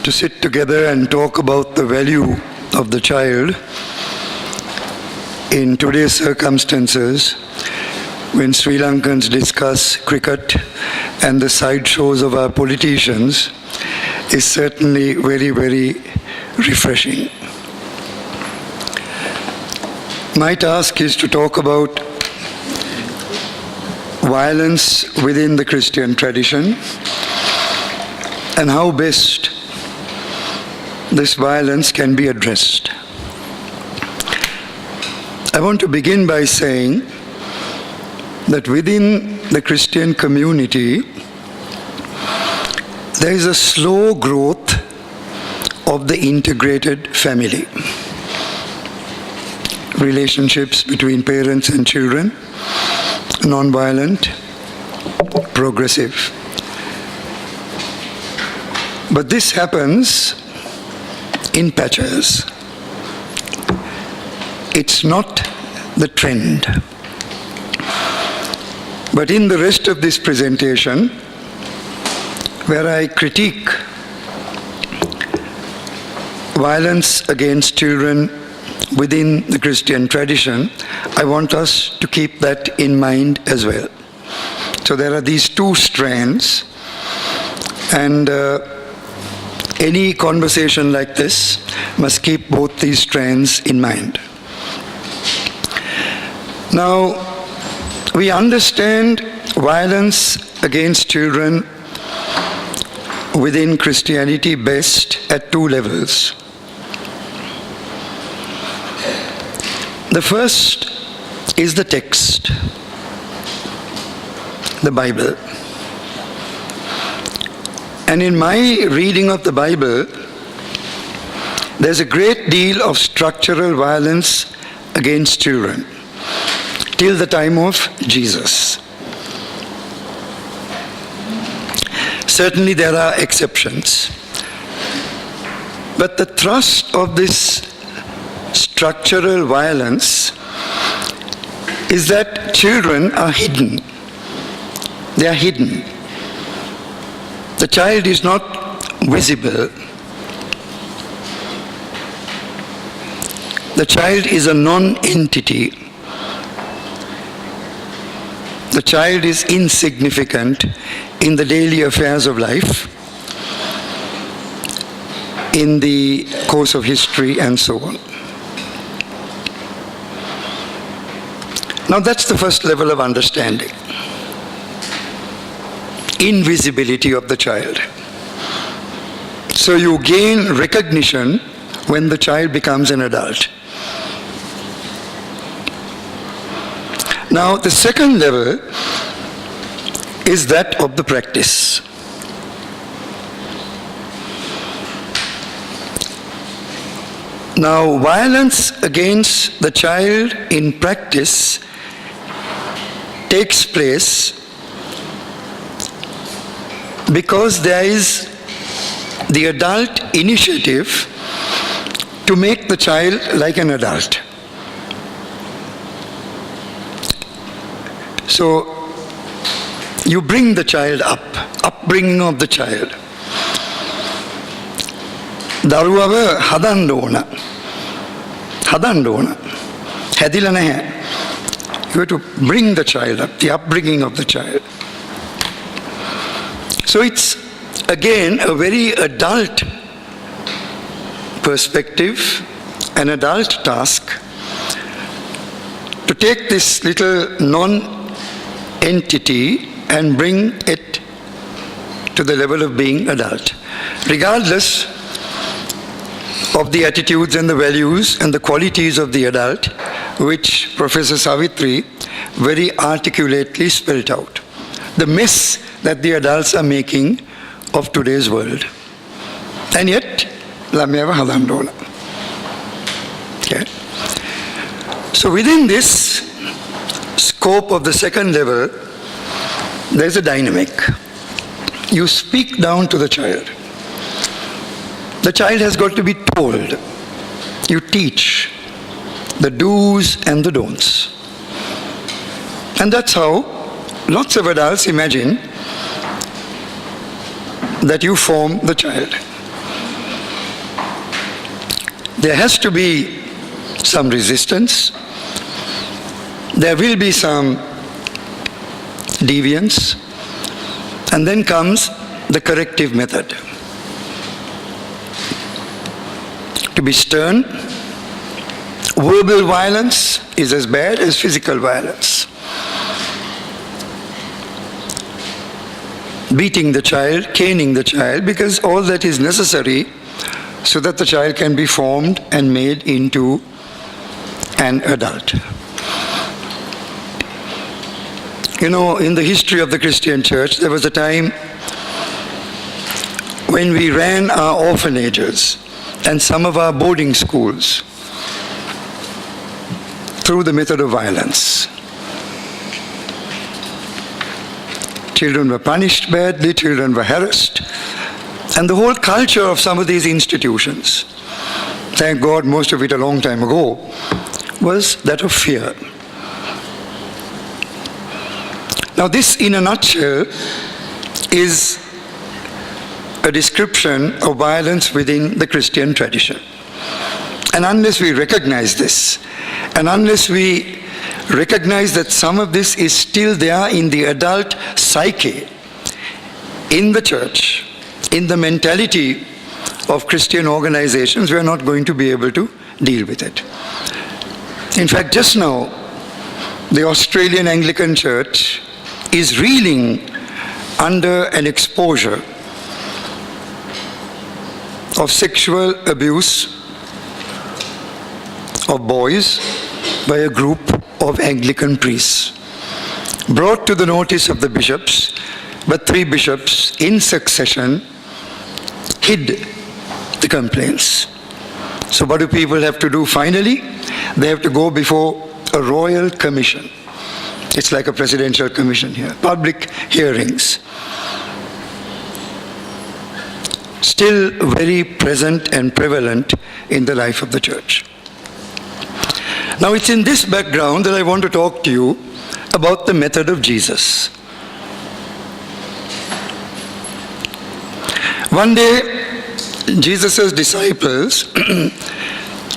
to sit together and talk about the value of the child in today's circumstances when Sri Lankans discuss cricket and the sideshows of our politicians is certainly very, very refreshing. My task is to talk about violence within the Christian tradition and how best this violence can be addressed. I want to begin by saying that within the Christian community, there is a slow growth of the integrated family. Relationships between parents and children, non-violent, progressive. But this happens in patches. It's not the trend. But in the rest of this presentation, where I critique violence against children within the Christian tradition, I want us to keep that in mind as well. So there are these two strands, and any conversation like this must keep both these strands in mind. Now, we understand violence against children within Christianity best at two levels. The first is the text, the Bible. And in my reading of the Bible, there's a great deal of structural violence against children till the time of Jesus. Certainly there are exceptions. But the thrust of this structural violence is that children are hidden. They are hidden. The child is not visible. The child is a non-entity. The child is insignificant in the daily affairs of life, in the course of history, and so on. Now that's the first level of understanding. Invisibility of the child. So you gain recognition when the child becomes an adult. Now the second level is that of the practice. Now violence against the child in practice takes place because there is the adult initiative to make the child like an adult. So you bring the child up, upbringing of the child. Daruwava hadanda ona. Hadila naha. You have to bring the child up, the upbringing of the child. So it's again a very adult perspective, an adult task to take this little non-entity and bring it to the level of being adult, regardless of the attitudes and the values and the qualities of the adult, which Professor Savitri very articulately spelled out. The mess that the adults are making of today's world. And yet, lameva hadandola. Okay. So within this scope of the second level, there's a dynamic. You speak down to the child. The child has got to be told. You teach the do's and the don'ts. And that's how lots of adults imagine that you form the child. There has to be some resistance. There will be some deviance. And then comes the corrective method. To be stern, verbal violence is as bad as physical violence. Beating the child, caning the child, because all that is necessary so that the child can be formed and made into an adult. You know, in the history of the Christian church, there was a time when we ran our orphanages and some of our boarding schools through the method of violence. Children were punished badly, children were harassed, and the whole culture of some of these institutions, thank God most of it a long time ago, was that of fear. Now this, in a nutshell, is a description of violence within the Christian tradition. And unless we recognize this, and unless we recognize that some of this is still there in the adult psyche, in the church, in the mentality of Christian organizations, we are not going to be able to deal with it. In fact, just now, the Australian Anglican Church is reeling under an exposure of sexual abuse of boys by a group of Anglican priests, brought to the notice of the bishops, but 3 bishops in succession hid the complaints. So what do people have to do finally? They have to go before a royal commission. It's like a presidential commission here. Public hearings. Still very present and prevalent in the life of the church. Now it's in this background that I want to talk to you about the method of Jesus. One day, Jesus' disciples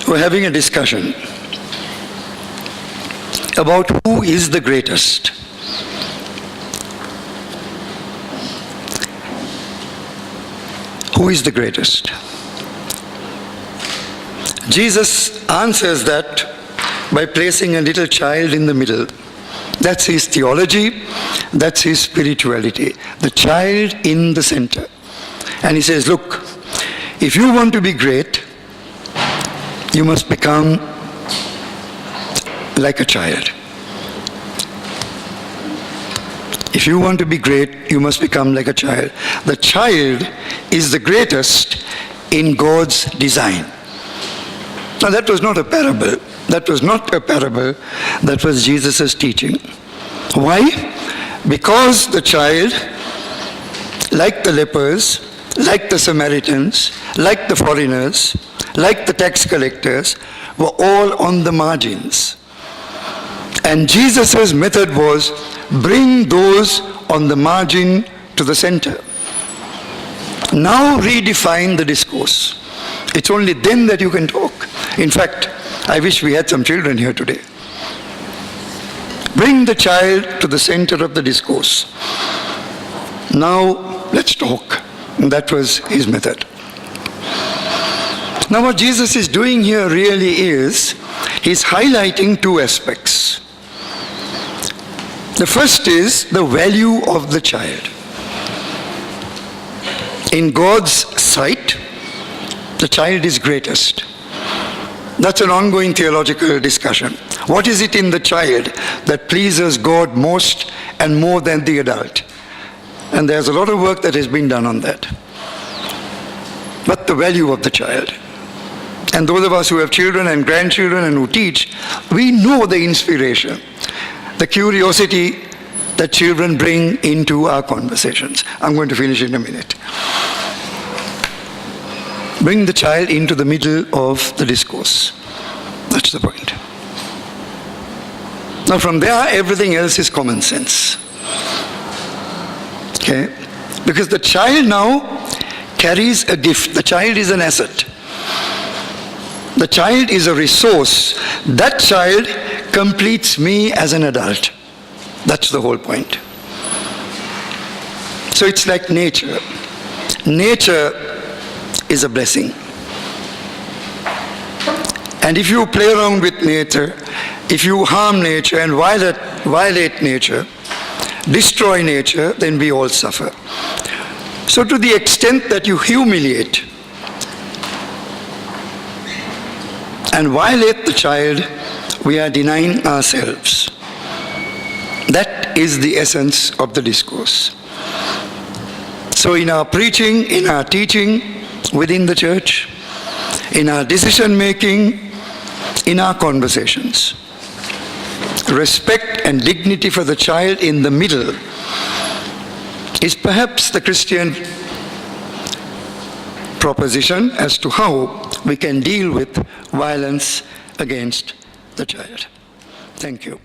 were having a discussion about who is the greatest. Who is the greatest? Jesus answers that by placing a little child in the middle. That's his theology, that's his spirituality. The child in the center. And he says, look, if you want to be great, you must become like a child. If you want to be great, you must become like a child. The child is the greatest in God's design. Now that was not a parable. That was not a parable. That was Jesus' teaching. Why? Because the child, like the lepers, like the Samaritans, like the foreigners, like the tax collectors, were all on the margins. And Jesus' method was bring those on the margin to the center. Now redefine the discourse. It's only then that you can talk. In fact, I wish we had some children here today. Bring the child to the center of the discourse. Now let's talk. And that was his method. Now what Jesus is doing here really is, he's highlighting 2 aspects. The first is the value of the child. In God's sight, the child is greatest. That's an ongoing theological discussion. What is it in the child that pleases God most and more than the adult? And there's a lot of work that has been done on that. But the value of the child. And those of us who have children and grandchildren and who teach, we know the inspiration, the curiosity that children bring into our conversations. I'm going to finish in a minute. Bring the child into the middle of the discourse. That's the point. Now from there, everything else is common sense. Okay? Because the child now carries a gift. The child is an asset. The child is a resource. That child completes me as an adult. That's the whole point. So it's like nature. Nature is a blessing. And if you play around with nature, if you harm nature and violate nature, destroy nature, then we all suffer. So to the extent that you humiliate and violate the child, we are denying ourselves. That is the essence of the discourse. So in our preaching, in our teaching within the church, in our decision making, in our conversations, respect and dignity for the child in the middle is perhaps the Christian proposition as to how we can deal with violence against the child. Thank you.